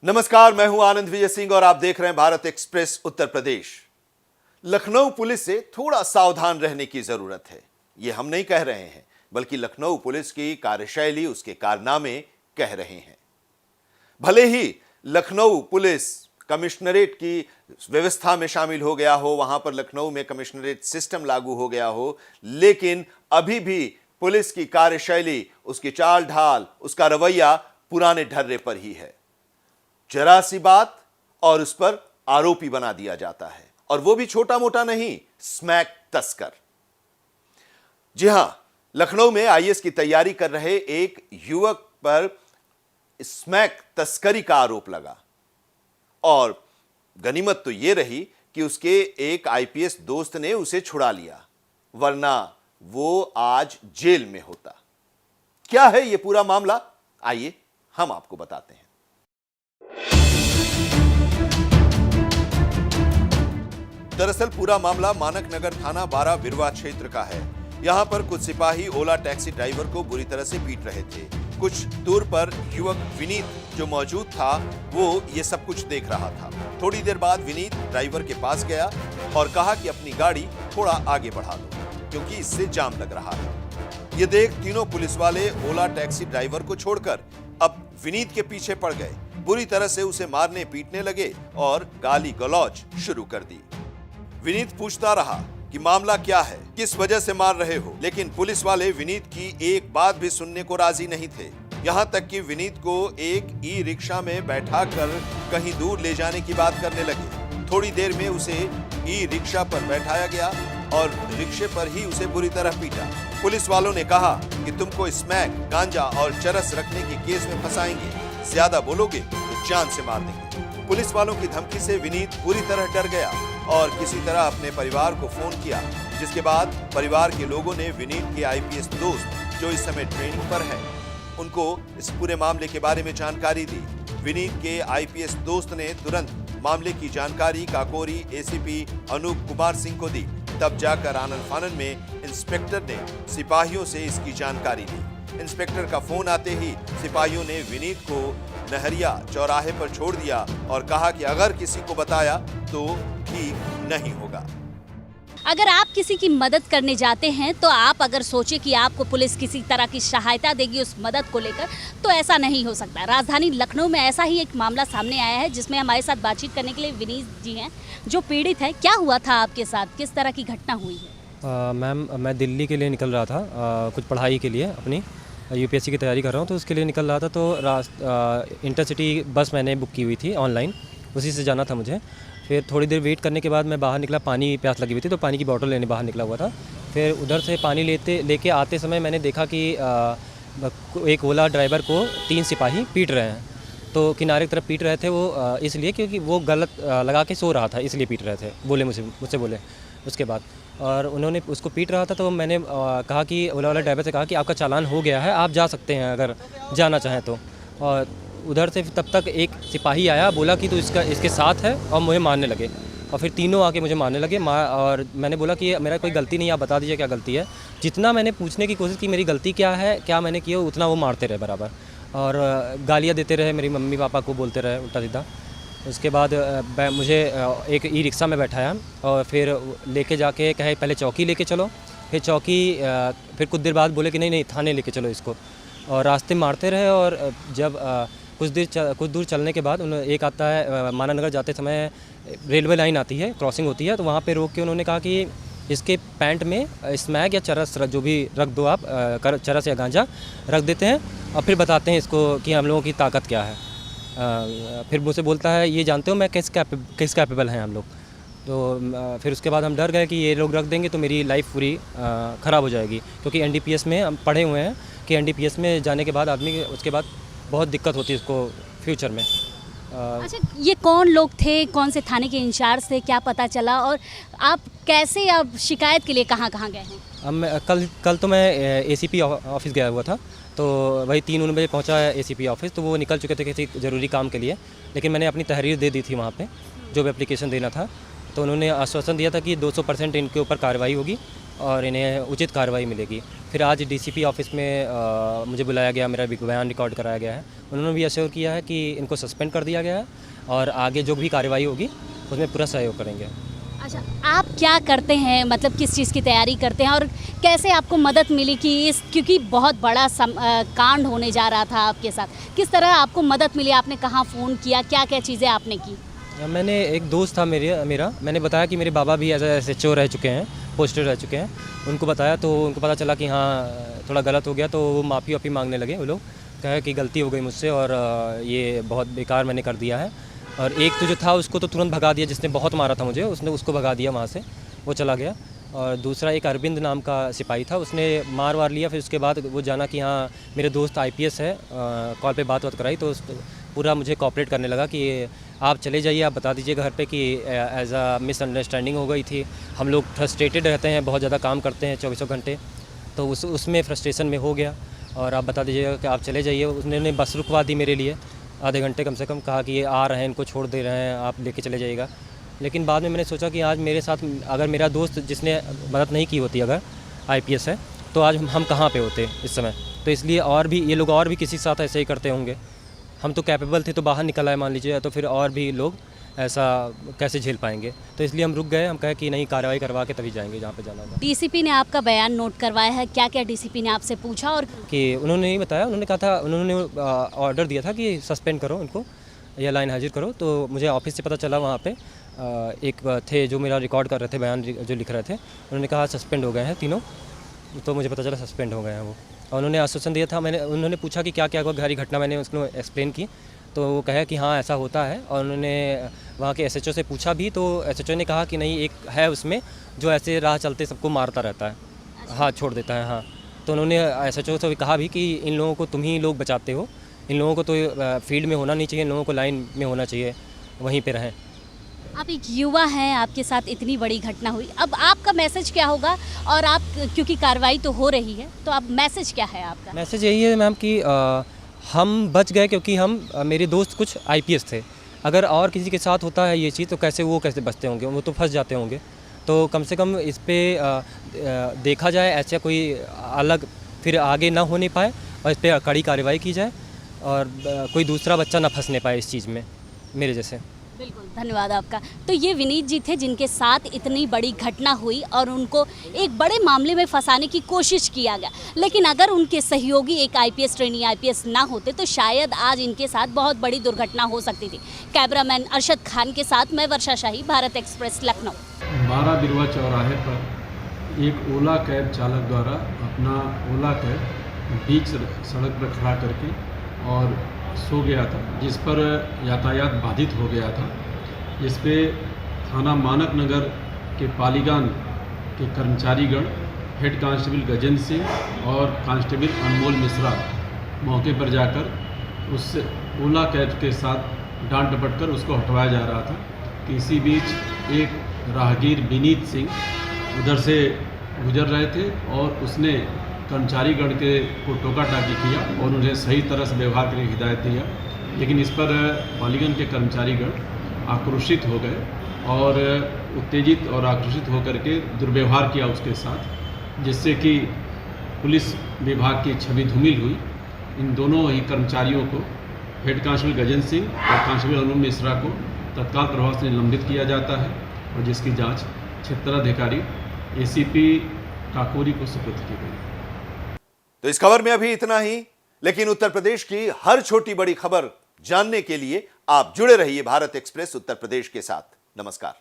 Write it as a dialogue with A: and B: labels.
A: नमस्कार, मैं हूं आनंद विजय सिंह और आप देख रहे हैं भारत एक्सप्रेस उत्तर प्रदेश। लखनऊ पुलिस से थोड़ा सावधान रहने की जरूरत है। यह हम नहीं कह रहे हैं, बल्कि लखनऊ पुलिस की कार्यशैली, उसके कारनामे कह रहे हैं। भले ही लखनऊ पुलिस कमिश्नरेट की व्यवस्था में शामिल हो गया हो, वहां पर लखनऊ में कमिश्नरेट सिस्टम लागू हो गया हो, लेकिन अभी भी पुलिस की कार्यशैली, उसकी चाल ढाल, उसका रवैया पुराने ढर्रे पर ही है। जरा सी बात और उस पर आरोपी बना दिया जाता है, और वो भी छोटा मोटा नहीं, स्मैक तस्कर। जी हां, लखनऊ में आईएएस की तैयारी कर रहे एक युवक पर स्मैक तस्करी का आरोप लगा, और गनीमत तो यह रही कि उसके एक आईपीएस दोस्त ने उसे छुड़ा लिया, वरना वो आज जेल में होता। क्या है यह पूरा मामला, आइए हम आपको बताते हैं। दरअसल पूरा मामला मानक नगर थाना 12 बिरवा क्षेत्र का है। यहां पर कुछ सिपाही ओला टैक्सी ड्राइवर को बुरी तरह से पीट रहे थे। कुछ दूर पर युवक विनीत जो मौजूद था, वो ये सब कुछ देख रहा था। थोड़ी देर बाद विनीत ड्राइवर के पास गया और कहा कि अपनी गाड़ी थोड़ा आगे बढ़ा दो, क्योंकि इससे जाम लग रहा है। ये देख तीनों पुलिस वाले ओला टैक्सी ड्राइवर को छोड़कर अब विनीत के पीछे पड़ गए। बुरी तरह से उसे मारने पीटने लगे और गाली गलौज शुरू कर दी। विनीत पूछता रहा कि मामला क्या है, किस वजह से मार रहे हो, लेकिन पुलिस वाले विनीत की एक बात भी सुनने को राजी नहीं थे। यहाँ तक कि विनीत को एक ई रिक्शा में बैठाकर कहीं दूर ले जाने की बात करने लगे। थोड़ी देर में उसे ई रिक्शा पर बैठाया गया और रिक्शे पर ही उसे बुरी तरह पीटा। पुलिस वालों ने कहा कि तुमको स्मैक, गांजा और चरस रखने के केस में फंसाएंगे, ज्यादा बोलोगे तो जान से मार देंगे। पुलिस वालों की धमकी से विनीत पूरी तरह डर गया और किसी तरह अपने परिवार को फोन किया, जिसके बाद परिवार के लोगों ने विनीत के आईपीएस दोस्त जो इस समय ट्रेनिंग पर है, उनको इस पूरे मामले के बारे में जानकारी दी। विनीत के आईपीएस दोस्त ने तुरंत मामले की जानकारी काकोरी एसीपी अनूप कुमार सिंह को दी। तब जाकर आनन फानन में इंस्पेक्टर ने सिपाहियों से इसकी जानकारी दी। इंस्पेक्टर का फोन आते ही सिपाहियों ने विनीत को नहरिया चौराहे पर छोड़ दिया और कहा कि अगर किसी को बताया तो ठीक नहीं होगा।
B: अगर आप किसी की मदद करने जाते हैं तो आप अगर सोचे कि आपको पुलिस किसी तरह की सहायता देगी उस मदद को लेकर, तो ऐसा नहीं हो सकता। राजधानी लखनऊ में ऐसा ही एक मामला सामने आया है, जिसमें हमारे साथ बातचीत करने के लिए विनीत जी हैं जो पीड़ित है। क्या हुआ था आपके साथ, किस तरह की घटना हुई है?
C: मैम, मैं दिल्ली के लिए निकल रहा था, कुछ पढ़ाई के लिए, अपनी यूपीएससी की तैयारी कर रहा हूँ, तो उसके लिए निकल रहा था। तो इंटरसिटी बस मैंने बुक की हुई थी ऑनलाइन, उसी से जाना था मुझे। फिर थोड़ी देर वेट करने के बाद मैं बाहर निकला, पानी प्यास लगी हुई थी, तो पानी की बोतल लेने बाहर निकला हुआ था। फिर उधर से पानी लेके आते समय मैंने देखा कि एक ओला ड्राइवर को 3 सिपाही पीट रहे हैं। तो किनारे की तरफ पीट रहे थे वो इसलिए क्योंकि वो गलत लगा के सो रहा था, इसलिए पीट रहे थे, बोले मुझसे बोले। उसके बाद और उन्होंने उसको पीट रहा था, तो मैंने कहा कि ओला वाला ड्राइवर से कहा कि आपका चालान हो गया है, आप जा सकते हैं अगर जाना चाहें तो। और उधर से तब तक एक सिपाही आया, बोला कि तू इसके साथ है, और मुझे मारने लगे। और फिर तीनों आके मुझे मारने लगे। और मैंने बोला कि मेरा कोई गलती नहीं, आप बता दीजिए क्या गलती है। जितना मैंने पूछने की कोशिश की मेरी गलती क्या है, क्या मैंने किया, उतना वो मारते रहे बराबर, और गालियाँ देते रहे, मेरी मम्मी पापा को बोलते रहे उल्टा सीधा। उसके बाद मुझे एक ई रिक्शा में बैठाया और फिर लेके जाके कहे पहले चौकी लेके चलो, फिर चौकी, फिर कुछ देर बाद बोले कि नहीं थाने लेके चलो इसको, और रास्ते मारते रहे। और जब कुछ दूर चलने के बाद एक आता है, मानानगर जाते समय रेलवे लाइन आती है, क्रॉसिंग होती है, तो वहाँ पे रोक के उन्होंने कहा कि इसके पैंट में स्मैक या चरस जो भी रख दो आप, चरस या गांजा रख देते हैं, और फिर बताते हैं इसको कि हम लोगों की ताकत क्या है। फिर मुझसे बोलता है ये जानते हो मैं किस कैपेबल हैं हम लोग। तो फिर उसके बाद हम डर गए कि ये लोग रख देंगे तो मेरी लाइफ पूरी ख़राब हो जाएगी, क्योंकि एनडीपीएस में हम पढ़े हुए हैं कि एनडीपीएस में जाने के बाद आदमी उसके बाद बहुत दिक्कत होती है इसको फ्यूचर में।
B: अच्छा, ये कौन लोग थे, कौन से थाने के इंचार्ज थे, क्या पता चला, और आप कैसे अब शिकायत के लिए कहाँ गए हैं?
C: अब कल तो मैं एसीपी ऑफिस गया हुआ था, तो वही 3 बजे पहुंचा है एसीपी ऑफिस, तो वो निकल चुके थे किसी ज़रूरी काम के लिए, लेकिन मैंने अपनी तहरीर दे दी थी वहाँ पे, जो भी एप्लीकेशन देना था। तो उन्होंने आश्वासन दिया था कि 200% इनके ऊपर कार्रवाई होगी, और इन्हें उचित कार्रवाई मिलेगी। फिर आज डीसीपी ऑफिस में मुझे बुलाया गया, मेरा बयान रिकॉर्ड कराया गया है। उन्होंने भी अश्योर किया है कि इनको सस्पेंड कर दिया गया है और आगे जो भी कार्रवाई होगी उसमें पूरा सहयोग करेंगे।
B: अच्छा, आप क्या करते हैं, मतलब किस चीज़ की तैयारी करते हैं और कैसे आपको मदद मिली कि क्योंकि बहुत बड़ा कांड होने जा रहा था आपके साथ, किस तरह आपको मदद मिली? आपने कहाँ फ़ोन किया, क्या क्या चीज़ें आपने की?
C: मैंने एक दोस्त था मेरा मैंने बताया कि मेरे बाबा भी एज SHO रह चुके हैं, पोस्टर रह चुके हैं। उनको बताया तो उनको पता चला कि हाँ थोड़ा गलत हो गया, तो वो माफ़ी मांगने लगे। वो लोग कहे कि गलती हो गई मुझसे और ये बहुत बेकार मैंने कर दिया है। और एक तो जो था उसको तो तुरंत भगा दिया, जिसने बहुत मारा था मुझे, उसने उसको भगा दिया वहाँ से, वो चला गया। और दूसरा एक अरविंद नाम का सिपाही था, उसने मार लिया। फिर उसके बाद वो जाना कि हाँ मेरे दोस्त IPS है, कॉल पे बात कराई तो पूरा मुझे कॉपरेट करने लगा कि आप चले जाइए, आप बता दीजिए घर पे कि एज अ मिसअंडरस्टैंडिंग हो गई थी। हम लोग फ्रस्ट्रेटेड रहते हैं, बहुत ज़्यादा काम करते हैं 24 घंटे, तो उसमें फ्रस्ट्रेशन में हो गया और आप बता दीजिएगा कि आप चले जाइए। उसने बस रुकवा दी मेरे लिए आधे घंटे कम से कम, कहा कि ये आ रहे हैं, इनको छोड़ दे रहे हैं, आप लेके चले जाइएगा। लेकिन बाद में मैंने सोचा कि आज मेरे साथ अगर मेरा दोस्त जिसने मदद नहीं की होती अगर IPS है, तो आज हम कहाँ पे होते इस समय। तो इसलिए और भी ये लोग और भी किसी के साथ ऐसे ही करते होंगे। हम तो कैपेबल थे तो बाहर निकल आए मान लीजिए, तो फिर और भी लोग ऐसा कैसे झेल पाएंगे। तो इसलिए हम रुक गए, हम कहे कि नहीं कार्रवाई करवा के तभी जाएंगे जहाँ पे जाना होगा।
B: DCP ने आपका बयान नोट करवाया है, क्या क्या DCP ने आपसे पूछा? और
C: कि उन्होंने नहीं बताया, उन्होंने कहा था, उन्होंने ऑर्डर दिया था कि सस्पेंड करो इनको या लाइन हाजिर करो। तो मुझे ऑफिस से पता चला वहाँ पे एक थे जो मेरा रिकॉर्ड कर रहे थे, बयान जो लिख रहे थे, उन्होंने कहा सस्पेंड हो गए हैं तीनों। तो मुझे पता चला सस्पेंड हो गए हैं वो। और उन्होंने आश्वासन दिया था, उन्होंने पूछा कि क्या क्या घरी घटना, मैंने उसको एक्सप्लेन की तो वो कहा कि हाँ ऐसा होता है। और उन्होंने वहाँ के SHO से पूछा भी तो SHO ने कहा कि नहीं, एक है उसमें जो ऐसे राह चलते सबको मारता रहता है, हाँ छोड़ देता है। हाँ, तो उन्होंने SHO से कहा भी कि इन लोगों को तुम ही लोग बचाते हो, इन लोगों को तो फील्ड में होना नहीं चाहिए, इन लोगों को लाइन में होना चाहिए, वहीं पे रहें।
B: आप एक युवा हैं, आपके साथ इतनी बड़ी घटना हुई, अब आपका मैसेज क्या होगा? और आप क्योंकि कार्रवाई तो हो रही है, तो अब मैसेज क्या है आपका?
C: मैसेज यही है मैम कि हम बच गए क्योंकि मेरे दोस्त कुछ IPS थे। अगर और किसी के साथ होता है ये चीज़ तो कैसे बचते होंगे, वो तो फंस जाते होंगे। तो कम से कम इस पे देखा जाए, ऐसा कोई अलग फिर आगे ना होने पाए और इस पर कड़ी कार्रवाई की जाए और कोई दूसरा बच्चा ना फंसने पाए इस चीज़ में मेरे जैसे।
B: बिल्कुल, धन्यवाद आपका। तो ये विनीत जी थे जिनके साथ इतनी बड़ी घटना हुई और उनको एक बड़े मामले में फंसाने की कोशिश किया गया, लेकिन अगर उनके सहयोगी एक IPS ट्रेनी IPS ना होते तो शायद आज इनके साथ बहुत बड़ी दुर्घटना हो सकती थी। कैमरामैन अरशद खान के साथ मैं वर्षा शाही, भारत एक्सप्रेस, लखनऊ।
D: 12 बिरवा चौराहे पर एक ओला कैब चालक द्वारा अपना ओला कैब बीच सड़क पर खड़ा करके और सो गया था, जिस पर यातायात बाधित हो गया था। जिस पे थाना मानक नगर के पालीगान के कर्मचारीगण, हेड कांस्टेबल गजेंद्र सिंह और कांस्टेबल अनमोल मिश्रा मौके पर जाकर उस ओला कैब के साथ डांट डपट कर उसको हटवाया जा रहा था। इसी बीच एक राहगीर विनीत सिंह उधर से गुजर रहे थे और उसने कर्मचारीगण को टोका टाकी किया और उन्हें सही तरह से व्यवहार करने की हिदायत दिया। लेकिन इस पर पालीगन के कर्मचारीगण आक्रोशित हो गए और उत्तेजित और आक्रोशित होकर के दुर्व्यवहार किया उसके साथ, जिससे कि पुलिस विभाग की छवि धूमिल हुई। इन दोनों ही कर्मचारियों को, हेड कांस्टेबल गजेंद्र सिंह और कांस्टेबल अनमोल मिश्रा को तत्काल प्रभाव से निलंबित किया जाता है और जिसकी जांच क्षेत्राधिकारी ACP काकोरी को सुपुर्द की गई।
A: तो इस खबर में अभी इतना ही, लेकिन उत्तर प्रदेश की हर छोटी बड़ी खबर जानने के लिए आप जुड़े रहिए भारत एक्सप्रेस उत्तर प्रदेश के साथ। नमस्कार।